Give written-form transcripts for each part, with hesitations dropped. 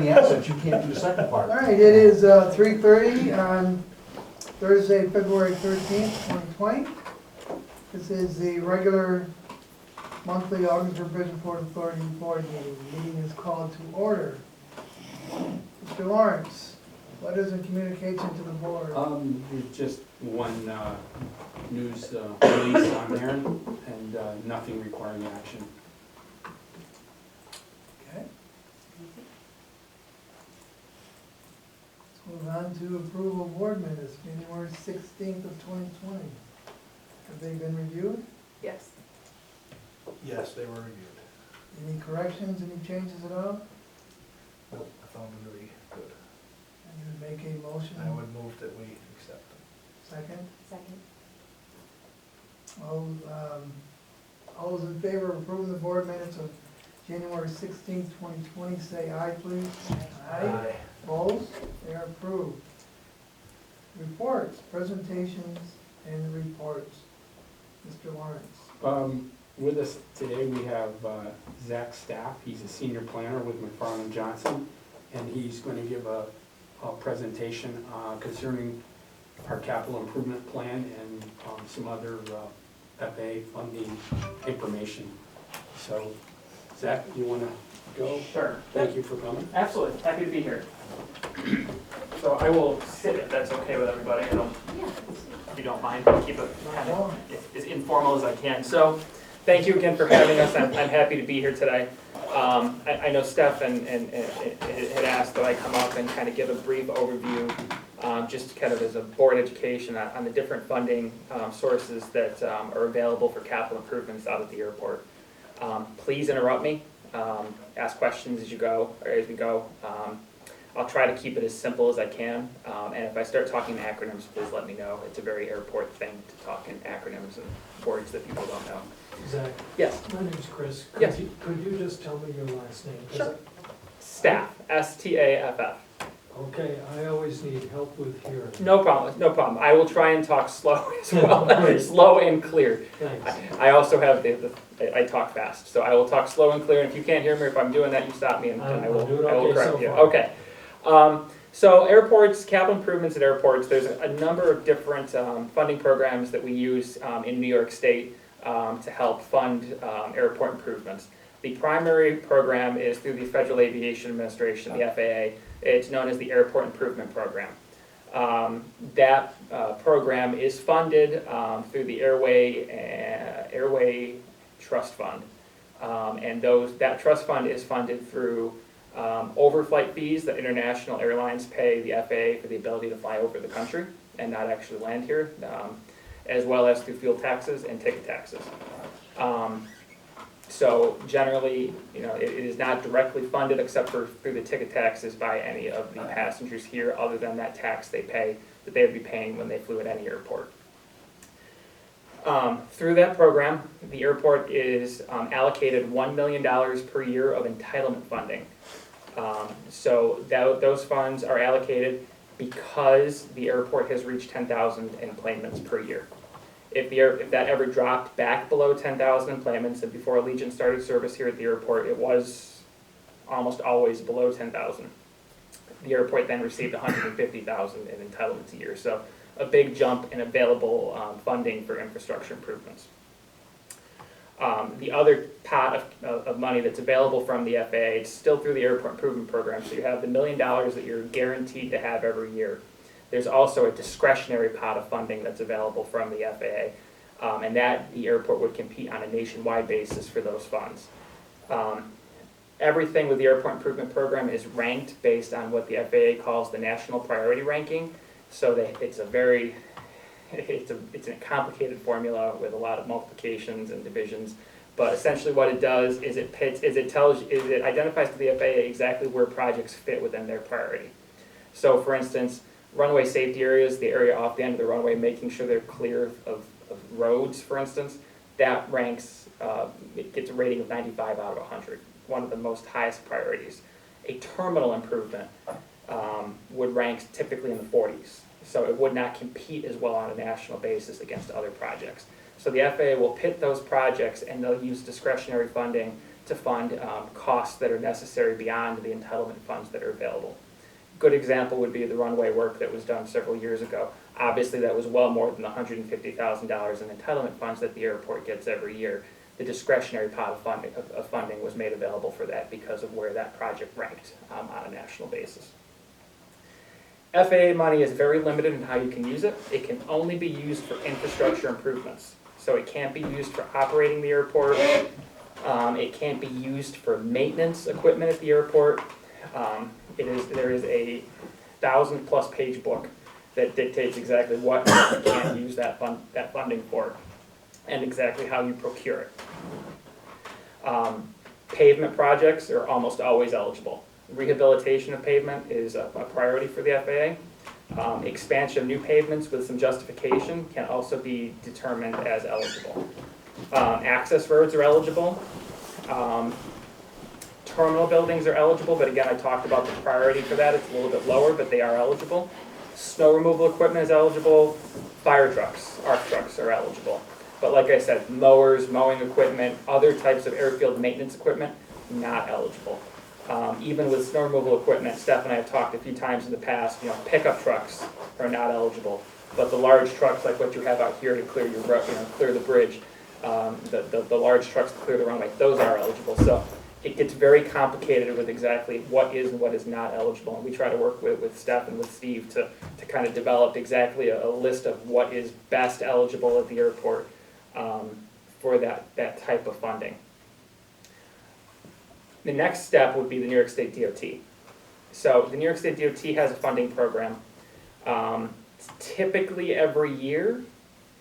answer it, you can't do the second All part. right, it is 3:30 on Thursday, February 13th, 2020. This is the regular monthly Augsburg Provision Port Authority Board Meeting. The meeting is called to order. Mr. Lawrence, letters and communication to the board. There's just one news release on there, and nothing requiring action. Okay. Let's move on to approval of board minutes, January 16th of 2020. Have they been reviewed? Yes. Yes, they were reviewed. Any corrections, any changes at all? Nope, I found them to be good. And you would make a motion? I would move that we accept them. Second? Second. All those in favor of approving the board minutes of January 16th, 2020, say aye, please. Aye. Opposed? They are approved. Reports, presentations, and reports. Mr. Lawrence. With us today, we have Zach Staff. He's a senior planner with McFarland Johnson, and he's going to give a presentation concerning our capital improvement plan and some other FAA funding information. So, Zach, you want to go? Sure. Thank you for coming. Absolutely, happy to be here. So I will sit if that's okay with everybody. I don't, if you don't mind, keep it kind of as informal as I can. So thank you again for having us. I'm happy to be here today. I know Steph and had asked that I come up and kind of give a brief overview, just kind of as a board education on the different funding sources that are available for capital improvements out at the airport. Please interrupt me. Ask questions as you go, or as we go. I'll try to keep it as simple as I can, and if I start talking in acronyms, please let me know. It's a very airport thing to talk in acronyms and words that people don't know. Zach? Yes? My name's Chris. Yes. Could you just tell me your last name? 'Cause Sure. Staff, S-T-A-F-F. Okay, I always need help with hearing. No problem, no problem. I will try and talk slow as well, slow and clear. Thanks. I also have I talk fast, so I will talk slow and clear, and if you can't hear me, or if I'm doing that, you stop me and I I'm will doing I will okay correct so you. far. Okay. So airports, capital improvements at airports, there's a number of different funding programs that we use in New York State to help fund airport improvements. The primary program is through the Federal Aviation Administration, the FAA. It's known as the Airport Improvement Program. That program is funded through the Airway Trust Fund. And that trust fund is funded through overflight fees that international airlines pay the FAA for the ability to fly over the country and not actually land here, as well as through fuel taxes and ticket taxes. So generally, it is not directly funded except for through the ticket taxes by any of the passengers here, other than that tax they pay that they would be paying when they flew at any airport. Through that program, the airport is allocated $1 million per year of entitlement funding. So those funds are allocated because the airport has reached 10,000 enplanements per year. If that ever dropped back below 10,000 enplanements, and before Allegiant started service here at the airport, it was almost always below 10,000. The airport then received 150,000 in entitlements a year. So a big jump in available funding for infrastructure improvements. The other pot of money that's available from the FAA, it's still through the Airport Improvement Program, so you have the $1 million that you're guaranteed to have every year. There's also a discretionary pot of funding that's available from the FAA, and that the airport would compete on a nationwide basis for those funds. Everything with the Airport Improvement Program is ranked based on what the FAA calls the National Priority Ranking, so that it's a complicated formula with a lot of multiplications and divisions. But essentially what it does is it identifies to the FAA exactly where projects fit within their priority. So for instance, runway safety areas, the area off the end of the runway, making sure they're clear of roads, for instance, that ranks, it gets a rating of 95 out of 100, one of the most highest priorities. A terminal improvement would rank typically in the 40s. So it would not compete as well on a national basis against other projects. So the FAA will pit those projects and they'll use discretionary funding to fund costs that are necessary beyond the entitlement funds that are available. Good example would be the runway work that was done several years ago. Obviously, that was well more than the $150,000 in entitlement funds that the airport gets every year. The discretionary pot of funding was made available for that because of where that project ranked on a national basis. FAA money is very limited in how you can use it. It can only be used for infrastructure improvements. So it can't be used for operating the airport. It can't be used for maintenance equipment at the airport. There is a 1,000+ page book that dictates exactly what you can use that funding for and exactly how you procure it. Pavement projects are almost always eligible. Rehabilitation of pavement is a priority for the FAA. Expansion of new pavements with some justification can also be determined as eligible. Access roads are eligible. Terminal buildings are eligible, but again, I talked about the priority for that. It's a little bit lower, but they are eligible. Snow removal equipment is eligible. Fire trucks, ARC trucks are eligible. But like I said, mowers, mowing equipment, other types of airfield maintenance equipment, not eligible. Even with snow removal equipment, Steph and I have talked a few times in the past, pickup trucks are not eligible. But the large trucks like what you have out here to clear your clear the bridge, the large trucks to clear the runway, those are eligible. So it gets very complicated with exactly what is and what is not eligible. And we try to work with Steph and with Steve to kind of develop exactly a list of what is best eligible at the airport for that type of funding. The next step would be the New York State DOT. So the New York State DOT has a funding program. Typically every year,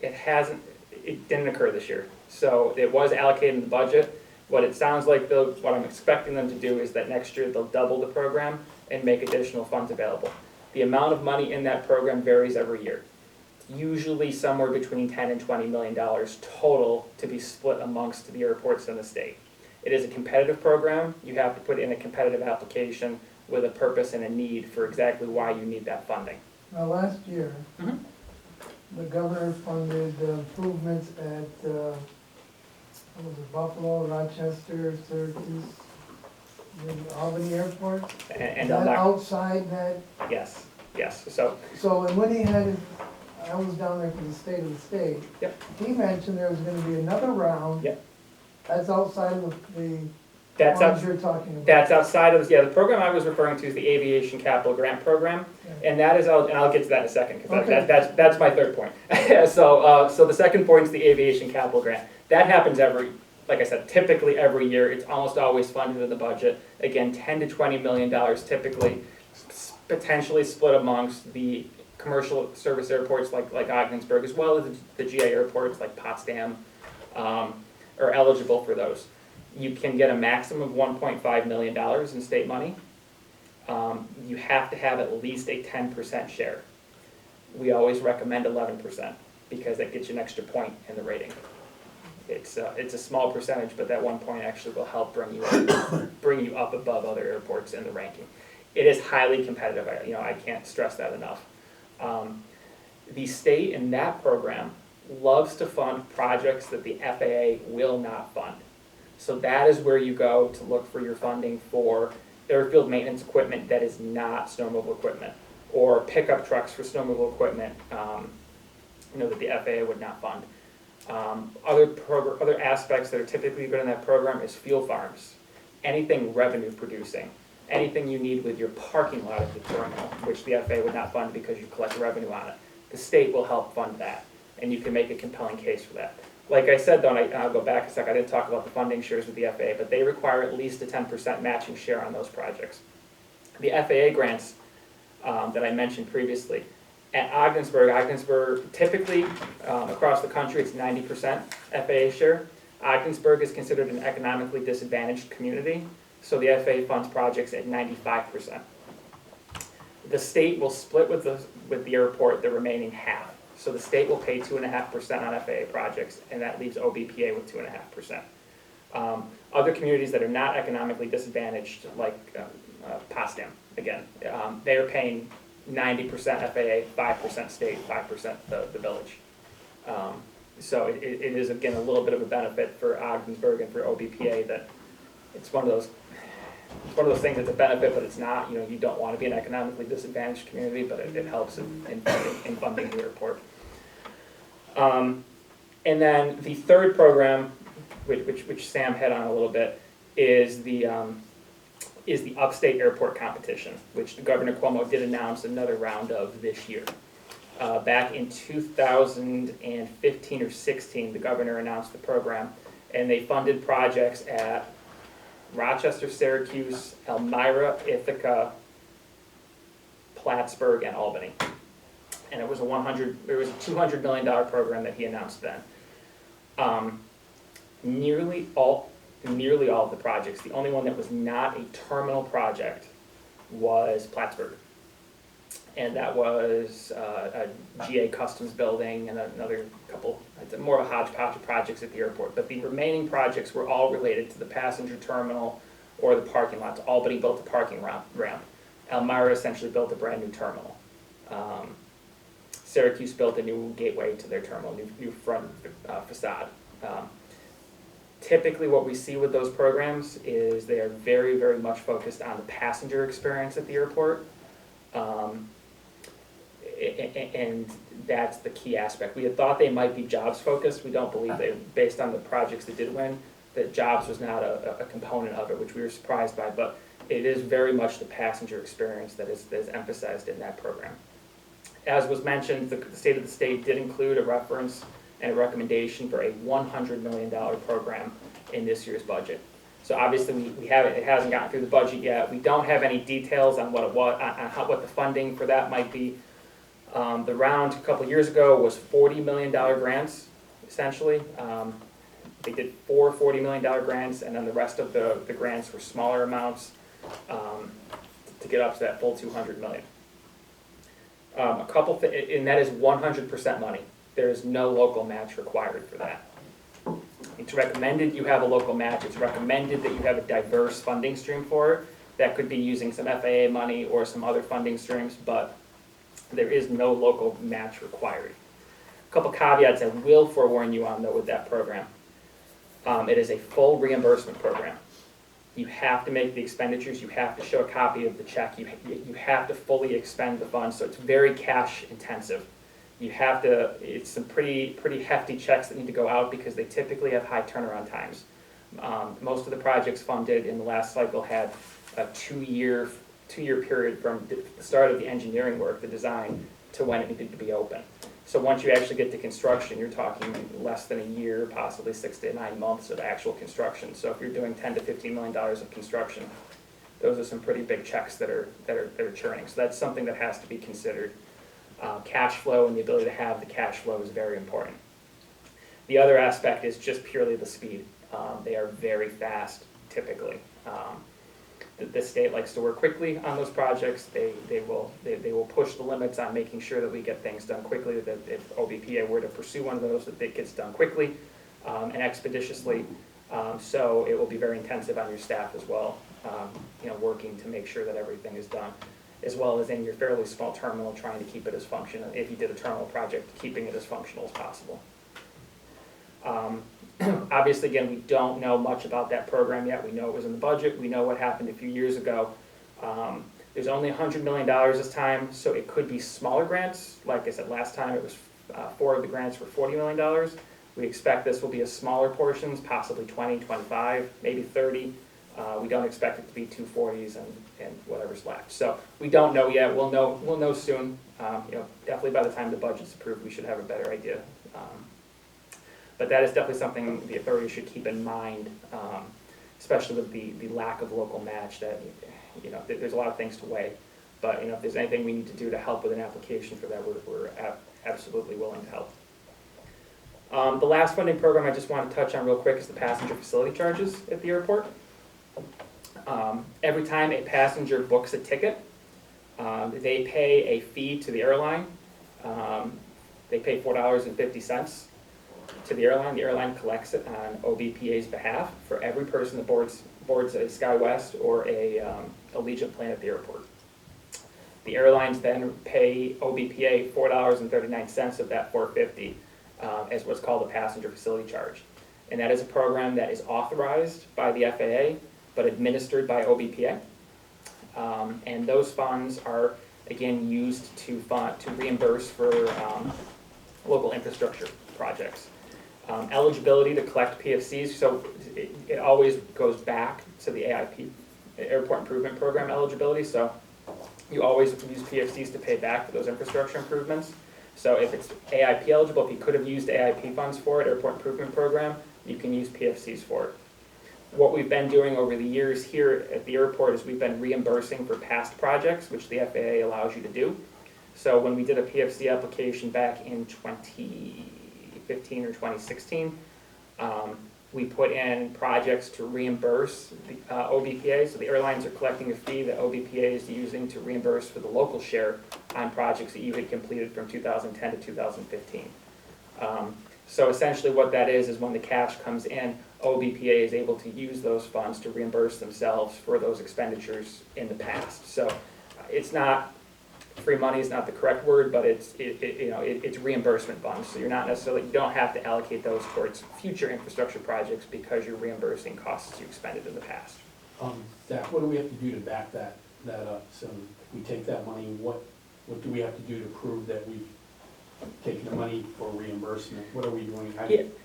it didn't occur this year. So it was allocated in the budget. What it sounds like, though, what I'm expecting them to do is that next year they'll double the program and make additional funds available. The amount of money in that program varies every year. Usually somewhere between $10 and $20 million total to be split amongst the airports in the state. It is a competitive program. You have to put in a competitive application with a purpose and a need for exactly why you need that funding. Now, last year, the governor funded improvements at, what was it, Buffalo, Rochester, Syracuse, the Albany Airport? And That outside that, yes. so and when he had, I was down there for the state of the state. Yep. He mentioned there was gonna be another round. Yep. That's outside of the That's funds you're talking about. That's outside of, the program I was referring to is the Aviation Capital Grant Program, Yeah. and that is, and I'll get to that in a second, because Okay. that's my third point. So the second point is the Aviation Capital Grant. That happens like I said, typically every year. It's almost always funded in the budget. Again, $10 to $20 million typically, potentially split amongst the commercial service airports like Ogdensburg, as well as the GA airports like Potsdam, are eligible for those. You can get a maximum of $1.5 million in state money. You have to have at least a 10% share. We always recommend 11% because that gets you an extra point in the rating. It's a small percentage, but that 1 point actually will help bring you up above other airports in the ranking. It is highly competitive. I can't stress that enough. The state in that program loves to fund projects that the FAA will not fund. So that is where you go to look for your funding for airfield maintenance equipment that is not snow removal equipment, or pickup trucks for snow removal equipment that the FAA would not fund. Other aspects that are typically good in that program is fuel farms, anything revenue producing, anything you need with your parking lot at the terminal, which the FAA would not fund because you collect revenue on it. The state will help fund that, and you can make a compelling case for that. Like I said, though, and I'll go back a sec, I didn't talk about the funding shares with the FAA, but they require at least a 10% matching share on those projects. The FAA grants that I mentioned previously, at Ogdensburg typically across the country it's 90% FAA share. Ogdensburg is considered an economically disadvantaged community, so the FAA funds projects at 95%. The state will split with the airport the remaining half. So the state will pay 2.5% on FAA projects, and that leaves OBPA with 2.5%. Other communities that are not economically disadvantaged, like Potsdam, again, they are paying 90% FAA, 5% state, 5% the village. So it is, again, a little bit of a benefit for Ogdensburg and for OBPA that it's one of those things that's a benefit, but it's not. You know, you don't want to be an economically disadvantaged community, but it helps in funding the airport. And then the third program, which Sam hit on a little bit, is the Upstate Airport Competition, which Governor Cuomo did announce another round of this year. Back in 2015 or 16, the governor announced the program, and they funded projects at Rochester, Syracuse, Elmira, Ithaca, Plattsburgh, and Albany. And it was a $200 million program that he announced then. Nearly all of the projects, the only one that was not a terminal project was Plattsburgh. And that was a GA Customs building and another couple, more of a hodgepodge of projects at the airport. But the remaining projects were all related to the passenger terminal or the parking lots. Albany built a parking ramp. Elmira essentially built a brand new terminal. Syracuse built a new gateway to their terminal, new front facade. Typically what we see with those programs is they are very, very much focused on the passenger experience at the airport. And that's the key aspect. We had thought they might be jobs focused. We don't believe they, based on the projects that did win, that jobs was not a component of it, which we were surprised by, but it is very much the passenger experience that is emphasized in that program. As was mentioned, the State of the State did include a reference and a recommendation for a $100 million program in this year's budget. So obviously it hasn't gotten through the budget yet. We don't have any details on what the funding for that might be. The round a couple years ago was $40 million grants, essentially. They did 4 $40 million grants, and then the rest of the grants were smaller amounts to get up to that full $200 million. And that is 100% money. There is no local match required for that. It's recommended you have a local match. It's recommended that you have a diverse funding stream for it. That could be using some FAA money or some other funding streams, but there is no local match required. A couple caveats I will forewarn you on, though, with that program. It is a full reimbursement program. You have to make the expenditures. You have to show a copy of the check. You have to fully expend the funds, so it's very cash intensive. You have to, it's some pretty hefty checks that need to go out because they typically have high turnaround times. Most of the projects funded in the last cycle had a two-year period from the start of the engineering work, the design, to when it needed to be open. So once you actually get to construction, you're talking less than a year, possibly 6 to 9 months of actual construction. So if you're doing $10 to $15 million of construction, those are some pretty big checks that are churning. So that's something that has to be considered. Cash flow and the ability to have the cash flow is very important. The other aspect is just purely the speed. They are very fast, typically. The state likes to work quickly on those projects. They will push the limits on making sure that we get things done quickly, that if OBPA were to pursue one of those, that it gets done quickly and expeditiously. So it will be very intensive on your staff as well, working to make sure that everything is done, as well as in your fairly small terminal, trying to keep it as functional, if you did a terminal project, keeping it as functional as possible. Obviously, again, we don't know much about that program yet. We know it was in the budget. We know what happened a few years ago. There's only $100 million this time, so it could be smaller grants. Like I said, last time it was 4 of the grants were $40 million. We expect this will be a smaller portions, possibly 20, 25, maybe 30. We don't expect it to be 240s and whatever's left. So we don't know yet. We'll know soon. Definitely by the time the budget's approved, we should have a better idea. But that is definitely something the authorities should keep in mind, especially with the lack of local match. That there's a lot of things to weigh. But if there's anything we need to do to help with an application for that, we're absolutely willing to help. The last funding program I just want to touch on real quick is the passenger facility charges at the airport. Every time a passenger books a ticket, they pay a fee to the airline. They pay $4.50 to the airline. The airline collects it on OBPA's behalf for every person that boards a SkyWest or a Allegiant plane at the airport. The airlines then pay OBPA $4.39 of that $4.50 as what's called a passenger facility charge. And that is a program that is authorized by the FAA, but administered by OBPA. And those funds are, again, used to reimburse for local infrastructure projects. Eligibility to collect PFCs, so it always goes back to the AIP, Airport Improvement Program eligibility, so you always use PFCs to pay back for those infrastructure improvements. So if it's AIP eligible, if you could have used AIP funds for it, Airport Improvement Program, you can use PFCs for it. What we've been doing over the years here at the airport is we've been reimbursing for past projects, which the FAA allows you to do. So when we did a PFC application back in 2015 or 2016, we put in projects to reimburse the OBPA. So the airlines are collecting a fee that OBPA is using to reimburse for the local share on projects that you had completed from 2010 to 2015. So essentially what that is when the cash comes in, OBPA is able to use those funds to reimburse themselves for those expenditures in the past. So it's not, free money is not the correct word, but it's reimbursement funds. So you're not necessarily, you don't have to allocate those towards future infrastructure projects because you're reimbursing costs you expended in the past. Zach, what do we have to do to back that up? So if we take that money, what do we have to do to prove that we've taken the money for reimbursement? What are we doing?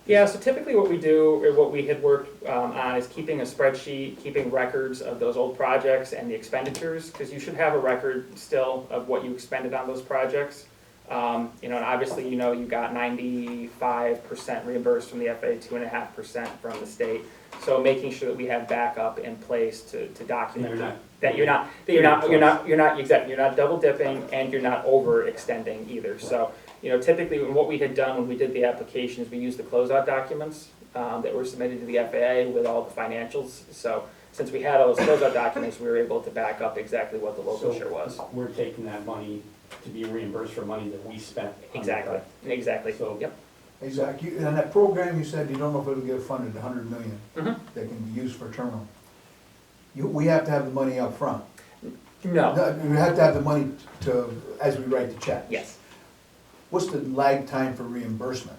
Yeah, so typically what we do, or what we had worked on, is keeping a spreadsheet, keeping records of those old projects and the expenditures, because you should have a record still of what you expended on those projects. And obviously, you got 95% reimbursed from the FAA, 2.5% from the state. So making sure that we have backup in place to document that you're not double dipping and you're not overextending either. So typically what we had done when we did the applications, we used the closeout documents that were submitted to the FAA with all the financials. So since we had all those closeout documents, we were able to back up exactly what the local share was. We're taking that money to be reimbursed for money that we spent. Exactly. So, yep. Hey, Zach, on that program, you said you don't know if it'll get funded, 100 million, Mhm. that can be used for terminal. We have to have the money up front. No. We have to have the money as we write the check. Yes. What's the lag time for reimbursement?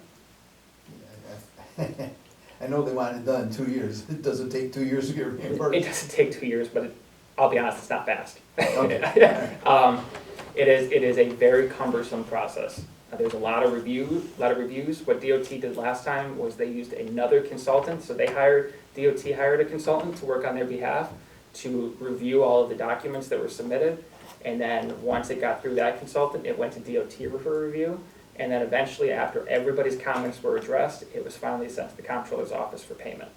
I know they want it done in 2 years. It doesn't take 2 years to get reimbursed. It doesn't take 2 years, but I'll be honest, it's not fast. Okay. It is a very cumbersome process. There's a lot of reviews. What DOT did last time was they used another consultant. So DOT hired a consultant to work on their behalf to review all of the documents that were submitted. And then once it got through that consultant, it went to DOT for review. And then eventually, after everybody's comments were addressed, it was finally sent to the comptroller's office for payment.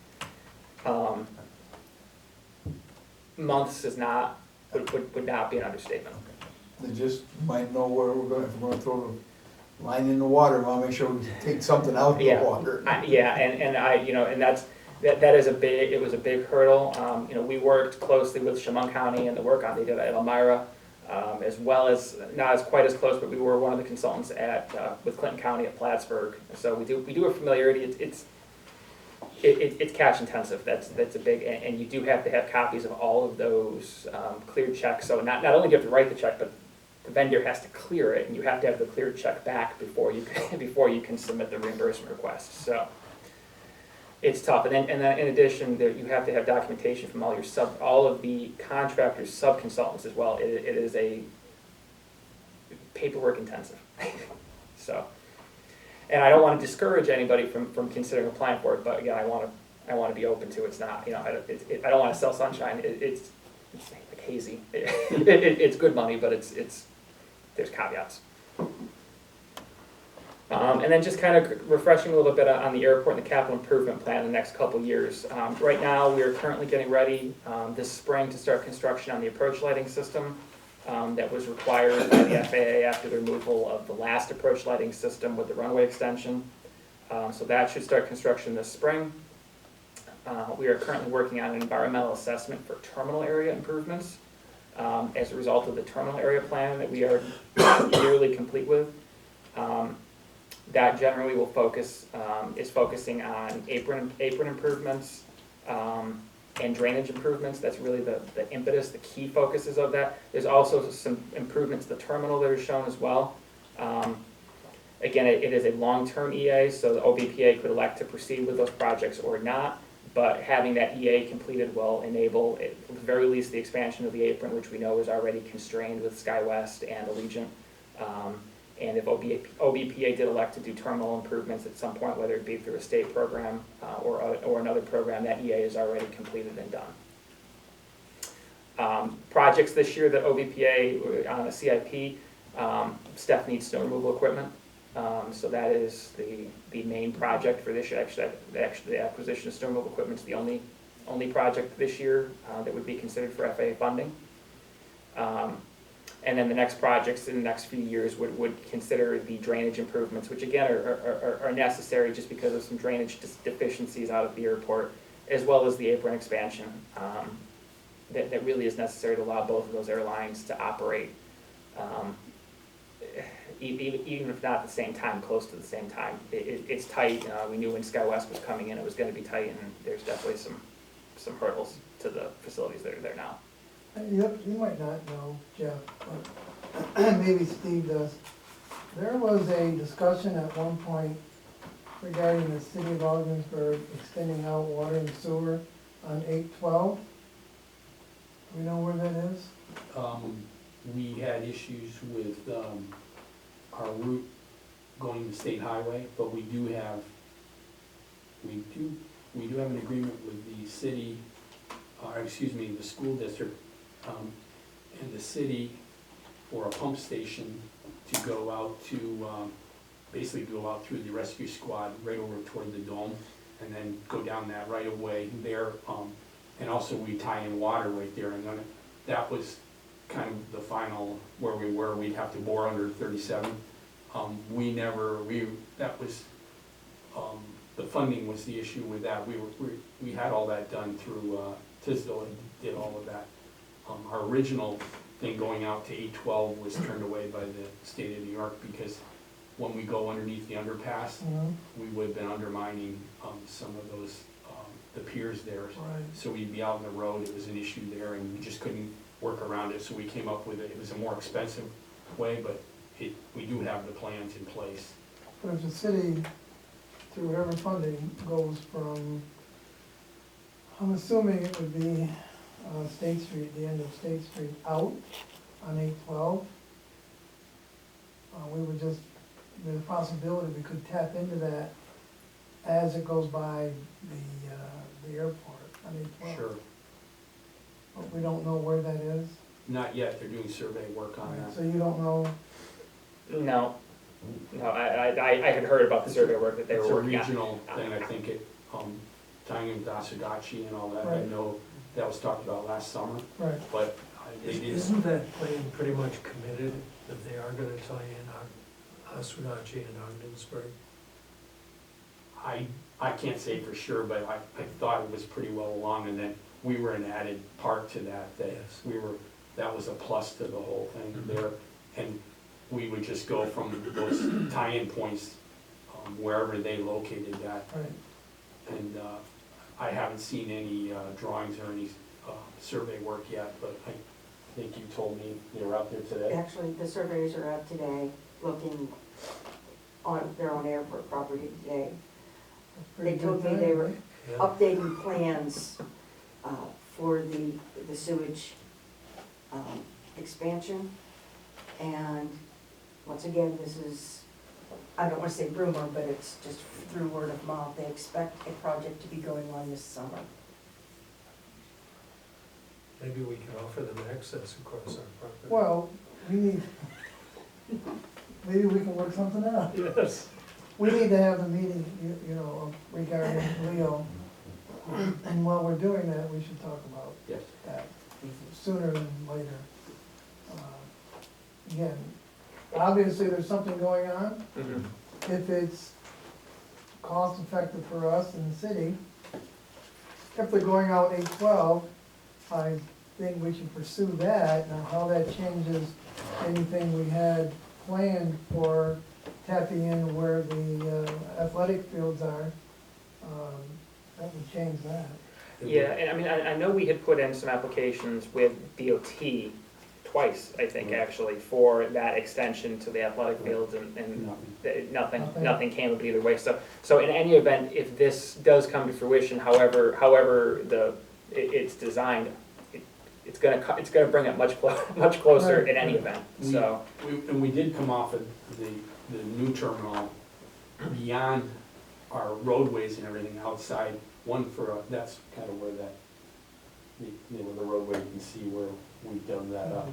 Months would not be an understatement. They just might know where if we're gonna throw the line in the water, we wanna make sure we take something out of the water. That is it was a big hurdle. We worked closely with Chemung County and the work they did at Elmira, as well as, not as quite as close, but we were one of the consultants with Clinton County at Plattsburgh. So we do have familiarity. It's cash intensive. That's a big, and you do have to have copies of all of those cleared checks. So not only do you have to write the check, but the vendor has to clear it, and you have to have the cleared check back before you can submit the reimbursement request. So it's tough. And then in addition, you have to have documentation from all of the contractors, sub-consultants as well. It is a paperwork intensive. So, and I don't want to discourage anybody from considering applying for it, but again, I want to be open to it. It's not, I don't want to sell sunshine. It's like hazy. It's good money, but there's caveats. And then just kind of refreshing a little bit on the airport and the capital improvement plan in the next couple years. Right now, we are currently getting ready this spring to start construction on the approach lighting system that was required by the FAA after the removal of the last approach lighting system with the runway extension. So that should start construction this spring. We are currently working on an environmental assessment for terminal area improvements as a result of the terminal area plan that we are nearly complete with. That generally will is focusing on apron improvements and drainage improvements. That's really the impetus, the key focuses of that. There's also some improvements to the terminal that are shown as well. Again, it is a long-term EA, so the OBPA could elect to proceed with those projects or not, But having that EA completed will enable, at the very least, the expansion of the apron, which we know is already constrained with SkyWest and Allegiant. And if OBPA did elect to do terminal improvements at some point, whether it be through a state program or another program, that EA is already completed and done. Projects this year that OBPA on the CIP, Steph needs snow removal equipment. So that is the main project for this year. Actually, the acquisition of snow removal equipment is the only project this year that would be considered for FAA funding. And then the next projects in the next few years would consider the drainage improvements, which again are necessary just because of some drainage deficiencies out at the airport, as well as the apron expansion that really is necessary to allow both of those airlines to operate, even if not at the same time, close to the same time. It's tight. We knew when SkyWest was coming in, it was going to be tight, and there's definitely some hurdles to the facilities that are there now. You might not know, Jeff, but maybe Steve does. There was a discussion at one point regarding the city of Ogdensburg extending out water and sewer on 812. Do we know where that is? We had issues with our route going to State Highway, but we do have an agreement with the city, the school district, and the city for a pump station to go out to, basically go out through the rescue squad right over toward the dome, and then go down that right of way there. And also we tie in water right there, and then that was kind of the final where we were. We'd have to bore under 37. The funding was the issue with that. We had all that done through Tisdale, and did all of that. Our original thing going out to 812 was turned away by the state of New York because when we go underneath the underpass, we would have been undermining some of those, the piers there. Right. So we'd be out on the road, it was an issue there, and we just couldn't work around it, so we came up with it. It was a more expensive way, but we do have the plans in place. But if the city, through whatever funding, goes from, I'm assuming it would be State Street, the end of State Street, out on 812, we would just, there's a possibility we could tap into that as it goes by the airport on 812. Sure. But we don't know where that is. Not yet, they're doing survey work on that. So you don't know. No, I had heard about the survey work that they were working on. It's a regional thing, I think tying in Dasadachi and all that. I Right. know that was talked about last summer, Right. but they did. Isn't that plan pretty much committed that they are gonna tie in Oswegatchie and Ogdensburg? I can't say for sure, but I thought it was pretty well along, and then we were an added part to that, Yes. that was a plus to the whole thing Mhm. there. And we would just go from those tie-in points, wherever they located that. Right. And I haven't seen any drawings or any survey work yet, but I think you told me they were out there today. Actually, the surveyors are out today looking on their own airport property today. They told me they were Yeah. updating plans for the sewage expansion. And once again, this is, I don't want to say rumor, but it's just through word of mouth. They expect a project to be going on this summer. Maybe we can offer them access across our property. Well, maybe we can work something out. Yes. We need to have a meeting, you know, regarding Leo. And while we're doing that, we should talk about Yes. that sooner than later. Again, obviously, there's something going on. Mhm. If it's cost effective for us in the city, if they're going out 812, I think we should pursue that. Now, how that changes anything we had planned for tapping in where the athletic fields are, that would change that. Yeah, and I mean, I know we had put in some applications with DOT twice, I think, Right. actually, for that extension to the athletic fields, and Nothing. nothing came of it either way. So in any event, if this does come to fruition, however it's designed, it's gonna bring it much closer Right. in any event, so. And we did come off of the new terminal beyond our roadways and everything outside, that's kind of where the roadway, you can see where we've done that up.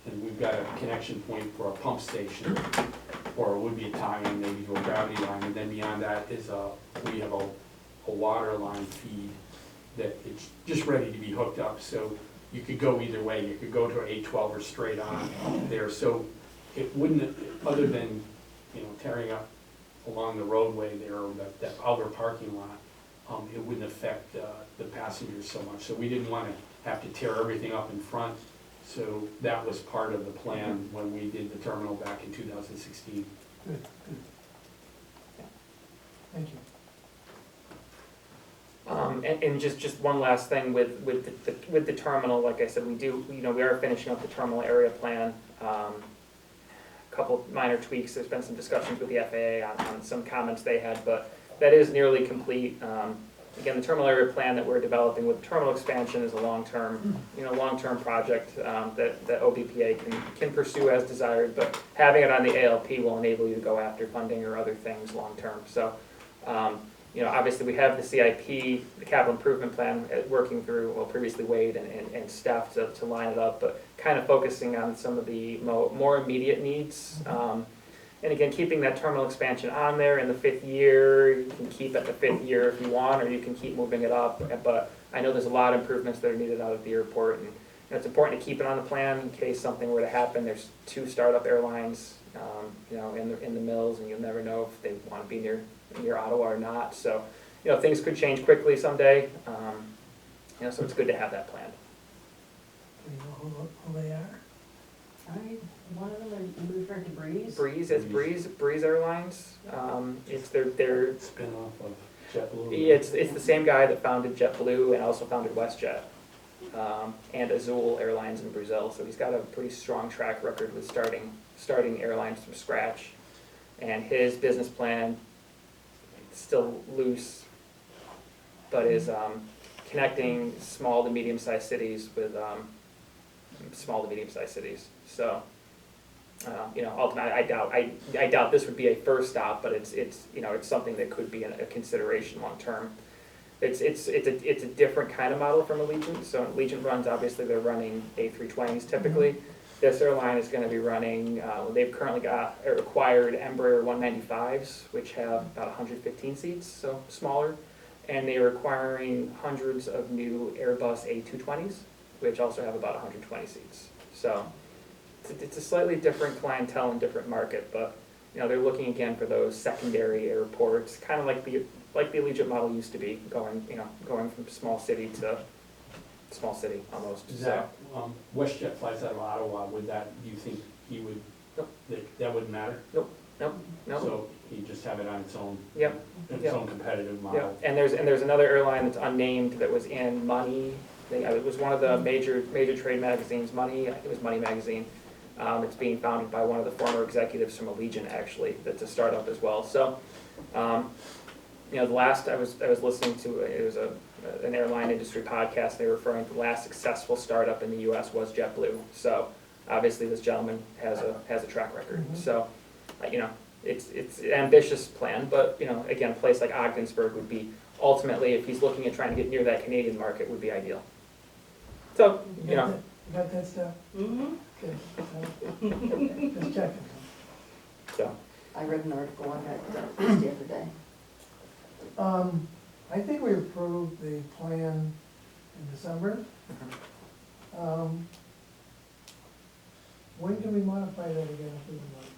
And we've got a connection point for a pump station, or it would be a tie-in maybe to a gravity line, and then beyond that is we have a water line feed that it's just ready to be hooked up, so you could go either way, you could go to 812 or straight on there, so it wouldn't, other than, tearing up along the roadway there, or that outer parking lot, it wouldn't affect the passengers so much, so we didn't want to have to tear everything up in front, so that was part of the plan when we did the terminal back in 2016. Good, good. Thank you. And just one last thing with the terminal, like I said, we are finishing up the terminal area plan. Couple minor tweaks, there's been some discussions with the FAA on some comments they had, but that is nearly complete. Again, the terminal area plan that we're developing with terminal expansion is a long-term project that OBPA can pursue as desired, but having it on the ALP will enable you to go after funding or other things long-term. So, obviously we have the CIP, the capital improvement plan, working through, previously Wade and staff to line it up, but kind of focusing on some of the more immediate needs. And again, keeping that terminal expansion on there in the 5th year, you can keep at the 5th year if you want, or you can keep moving it up. But I know there's a lot of improvements that are needed out of the airport, and it's important to keep it on the plan in case something were to happen. There's 2 startup airlines, in the mills, and you'll never know if they want to be near Ottawa or not. So, things could change quickly someday. So it's good to have that planned. Do you know who they are? One of them, are you referring to Breeze? It's Breeze Airlines. It's their Spin-off of JetBlue. it's the same guy that founded JetBlue and also founded WestJet, and Azul Airlines in Brazil. So he's got a pretty strong track record with starting airlines from scratch. And his business plan, still loose, but is connecting small to medium-sized cities with small to medium-sized cities. So, ultimately, I doubt this would be a first stop, but it's something that could be a consideration long-term. It's a different kind of model from Allegiant. So Allegiant runs, obviously, they're running A320s typically. This airline is going to be running, they've currently acquired Embraer 195s, which have about 115 seats, so smaller. And they are acquiring hundreds of new Airbus A220s, which also have about 120 seats. So it's a slightly different clientele and different market, but they're looking again for those secondary airports, kind of like the Allegiant model used to be, going from small city to small city almost. Zach, WestJet flies out of Ottawa, do you think he would, Nope. that wouldn't matter? No. So he'd just have it on its own, Yep. Yep. own competitive Yeah, model? and there's another airline that's unnamed that was in Money. It was one of the major trade magazines, Money. I think it was Money magazine. It's being founded by one of the former executives from Allegiant, actually. That's a startup as well. So, the last I was listening to, it was an airline industry podcast. They were referring to the last successful startup in the U.S. was JetBlue. So obviously this gentleman has a track record. Mhm. So, it's an ambitious plan, but again, a place like Ogdensburg would be ultimately, if he's looking at trying to get near that Canadian market, would be ideal. So You got that stuff? Mm-hmm. Good. Just checking. so I read an article on that just the other day. I think we approved the plan in December. When can we modify that again if we would like?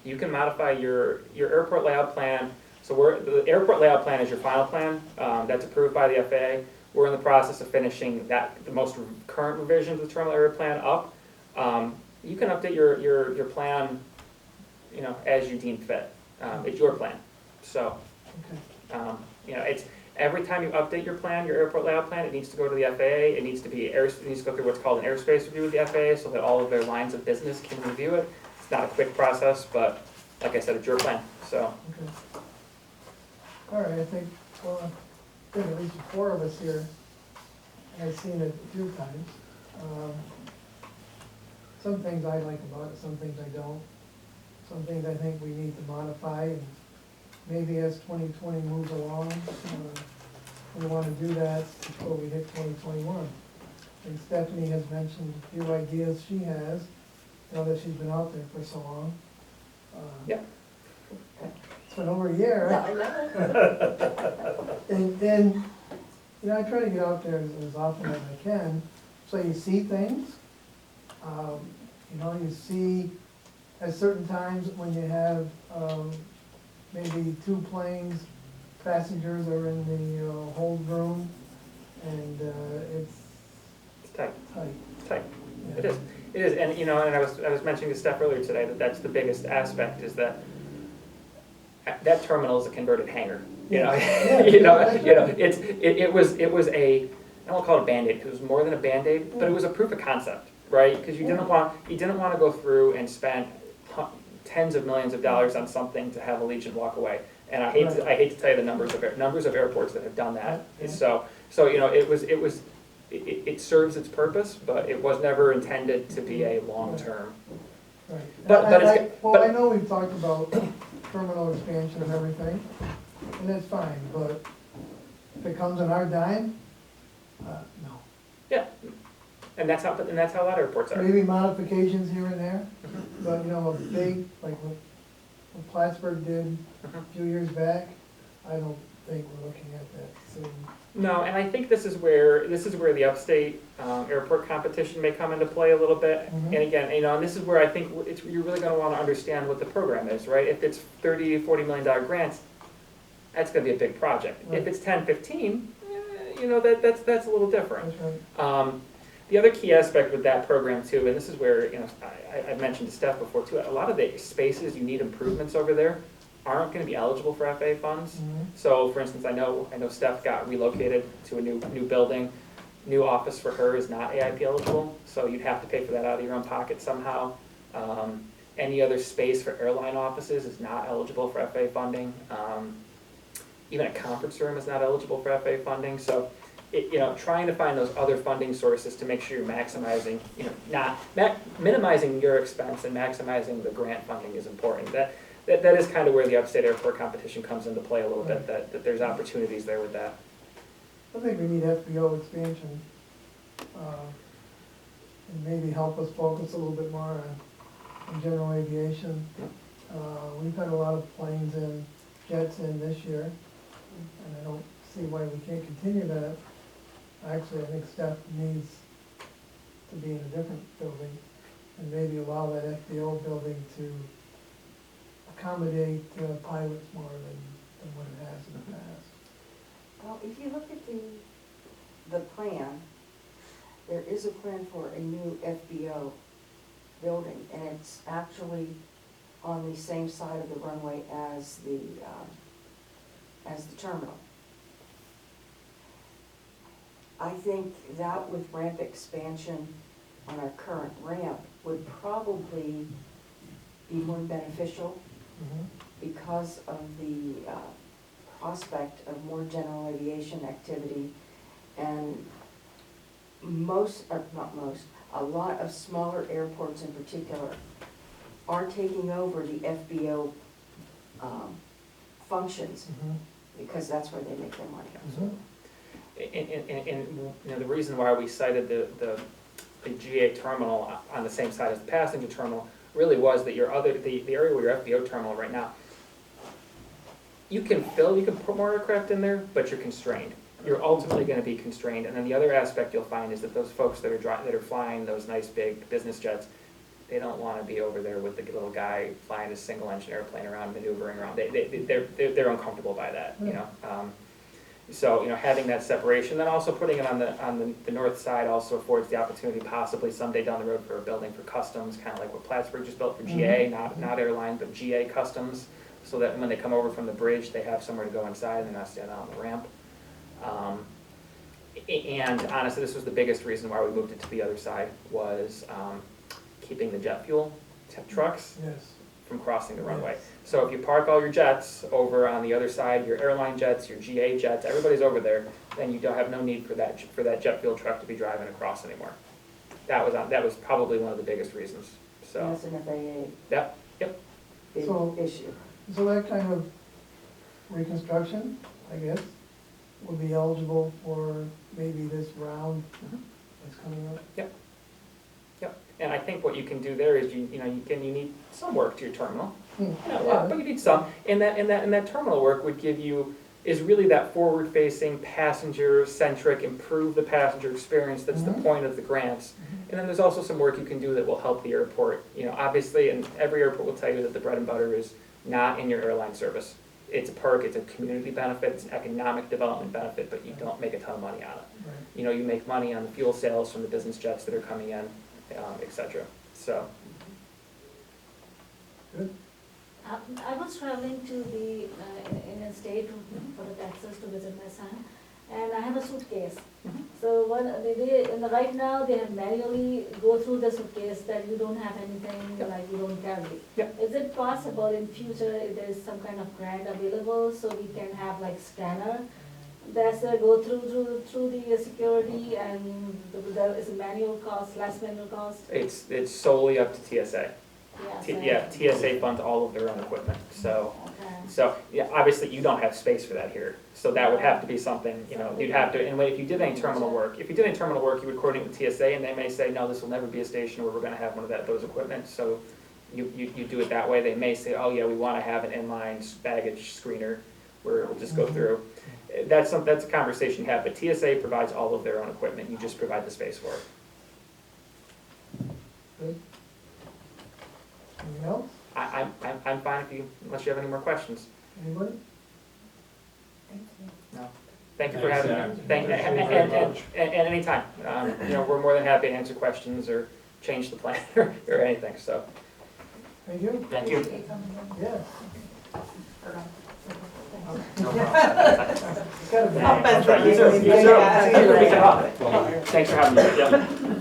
you can modify your airport layout plan. So the airport layout plan is your final plan. That's approved by the FAA. We're in the process of finishing the most current revisions of the terminal area plan up. You can update your plan, as you deem fit. It's your plan. So, Okay. Every time you update your plan, your airport layout plan, it needs to go to the FAA, it needs to go through what's called an airspace review with the FAA, so that all of their lines of business can review it. It's not a quick process, but like I said, it's your plan, so. Okay. All right, I think, well, I think at least 4 of us here have seen it a few times. Some things I like about it, some things I don't. Some things I think we need to modify, and maybe as 2020 moves along, we want to do that before we hit 2021. And Stephanie has mentioned a few ideas she has, now that she's been out there for so long. Yeah. It's been over a year, Yeah, right? I know. And then, you know, I try to get out there as often as I can, so you see things. You know, you see at certain times when you have, maybe 2 planes, passengers are in the hold room, and it's It's tight, tight. it's tight. Yeah. It is, it is, and you know, and I was mentioning to Steph earlier today that that's the biggest aspect, is that that terminal is a converted hangar. You know, Yeah. it was a, I won't call it a Band-Aid, because it was more than a Band-Aid, but it was a proof of concept, right? Because you didn't want to go through and spend tens of millions of dollars on something to have Allegiant walk away. And I hate to tell you the numbers of airports that have done that. Yeah. So you know, it serves its purpose, but it was never intended to be a long-term. Right. But I know we've talked about terminal expansion and everything, and that's fine, but if it comes on our dime, no. Yeah, and that's how a lot of airports are. Maybe modifications here and there, but, you know, a big, like what Plattsburgh did a few years back, I don't think we're looking at that soon. No, and I think this is where the upstate airport competition may come into play a little bit. Mhm. And again, you know, and this is where I think you're really going to want to understand what the program is, right? If it's $30-40 million grants, that's going to be a big project. Right. If it's 10-15, you know, that's a little different. That's right. The other key aspect with that program too, and this is where, you know, I mentioned to Steph before too, a lot of the spaces you need improvements over there aren't going to be eligible for FAA funds. Mhm. So, for instance, I know Steph got relocated to a new building. New office for her is not AIP eligible, so you'd have to pay for that out of your own pocket somehow. Any other space for airline offices is not eligible for FAA funding. Even a conference room is not eligible for FAA funding. So, you know, trying to find those other funding sources to make sure you're maximizing, you know, minimizing your expense and maximizing the grant funding is important. That is kind of where the upstate airport competition comes into play a little bit, that there's opportunities there with that. I think we need FBO expansion, and maybe help us focus a little bit more on general aviation. We've had a lot of planes and jets in this year, and I don't see why we can't continue that. Actually, I think Steph needs to be in a different building, and maybe allow that FBO building to accommodate pilots more than what it has in the past. Well, if you look at the plan, there is a plan for a new FBO building, and it's actually on the same side of the runway as the terminal. I think that with ramp expansion on our current ramp would probably be more beneficial because of the prospect of more general aviation activity. And a lot of smaller airports in particular are taking over the FBO functions because that's where they make their money. And you know, the reason why we cited the GA terminal on the same side as the passenger terminal really was that the area where your FBO terminal right now, you can put more aircraft in there, but you're constrained. You're ultimately going to be constrained. And then the other aspect you'll find is that those folks that are flying those nice big business jets, they don't want to be over there with the little guy flying a single engine airplane around, maneuvering around. They're uncomfortable by that, you know. So, you know, having that separation, then also putting it on the north side also affords the opportunity possibly someday down the road for a building for customs, kind of like what Plattsburgh just built for GA, not airline, but GA customs, so that when they come over from the bridge, they have somewhere to go inside and they're not standing on the ramp. And honestly, this was the biggest reason why we moved it to the other side, was keeping the jet fuel trucks Yes. from crossing the runway. So if you park all your jets over on the other side, your airline jets, your GA jets, everybody's over there, then you don't have no need for that jet fuel truck to be driving across anymore. That was probably one of the biggest reasons, so. That's an FAA Yep, big So- issue. So that kind of reconstruction, I guess, will be eligible for maybe this round that's coming up? Yep. And I think what you can do there is you need some work to your terminal. Not a lot, but you need some. And that terminal work would give you, is really that forward-facing, passenger-centric, improve the passenger experience. That's the point of the grants. And then there's also some work you can do that will help the airport. Obviously, and every airport will tell you that the bread and butter is not in your airline service. It's a perk, it's a community benefit, it's an economic development benefit, but you don't make a ton of money on it. Right. You make money on the fuel sales from the business jets that are coming in, et cetera. So, I was traveling to the Indian state for the Texas to visit my son, and I have a suitcase. So right now they have manually go through the suitcase that you don't have anything, like you don't carry. Yep. Is it possible in future if there is some kind of grant available, so we can have like scanner that's go through the security, and there is a manual cost, less manual cost? it's solely up to TSA. Yeah. TSA funds all of their own equipment, so. Okay. So, yeah, obviously you don't have space for that here, so that would have to be something, you'd have to, and if you did any terminal work, you would coordinate with TSA, and they may say, no, this will never be a station where we're gonna have one of those equipment, so you do it that way. They may say, oh yeah, we wanna have an inline baggage screener where it'll just go through. That's a conversation you have, but TSA provides all of their own equipment, you just provide the space for it. Good. Anything else? I'm fine if unless you have any more questions. Anybody? No. Thank you for Thanks, having me. Zach. Thank you, Thank you very much. and anytime. We're more than happy to answer questions or change the plan or anything, so. Thank you. Thank you. Yes. No problem. It's gotta be. That's right. You too. You too. Thanks for having me. Yeah.